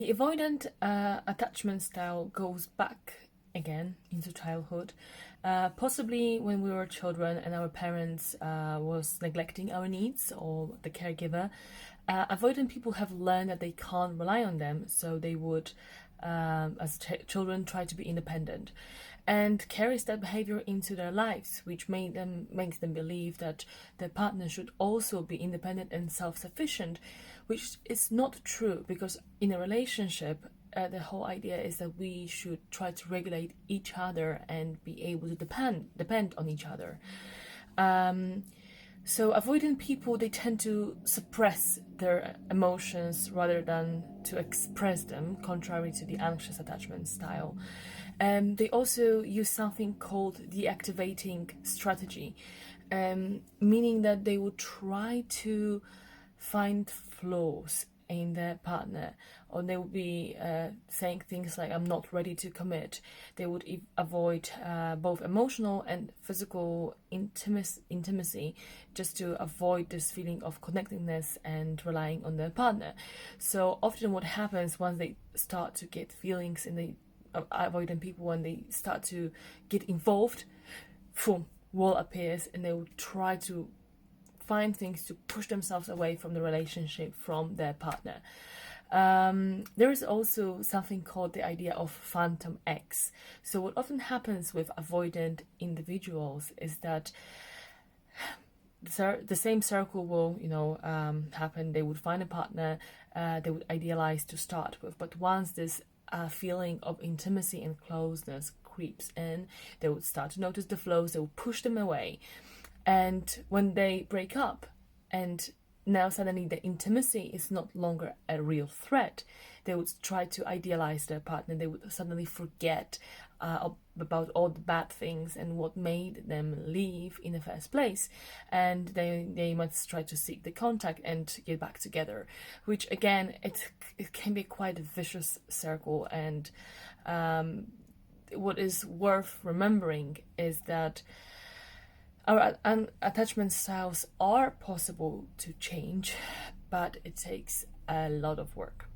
The avoidant attachment style goes back again into childhood, possibly when we were children and our parents was neglecting our needs or the caregiver. Avoidant people have learned that they can't rely on them, so they would, as children, try to be independent, and carries that behavior into their lives, which makes them believe that their partner should also be independent and self-sufficient, which is not true, because in a relationship, the whole idea is that we should try to regulate each other and be able to depend on each other. So avoidant people, they tend to suppress their emotions rather than to express them, contrary to the anxious attachment style. They also use something called the activating strategy, meaning that they would try to find flaws in their partner, or they would be saying things like, I'm not ready to commit. They would avoid both emotional and physical intimacy, just to avoid this feeling of connectedness and relying on their partner. So often what happens once they start to get feelings in the avoidant people, when they start to get involved, boom, wall appears, and they will try to find things to push themselves away from the relationship, from their partner. There is also something called the idea of phantom X. So what often happens with avoidant individuals is that the same circle will, happen. They would find a partner, they would idealize to start with, but once this feeling of intimacy and closeness creeps in, they would start to notice the flaws, they would push them away. And when they break up, and now suddenly the intimacy is not longer a real threat, they would try to idealize their partner. They would suddenly forget about all the bad things and what made them leave in the first place, and they must try to seek the contact and get back together, which again, it can be quite a vicious circle. And what is worth remembering is that our attachment styles are possible to change, but it takes a lot of work.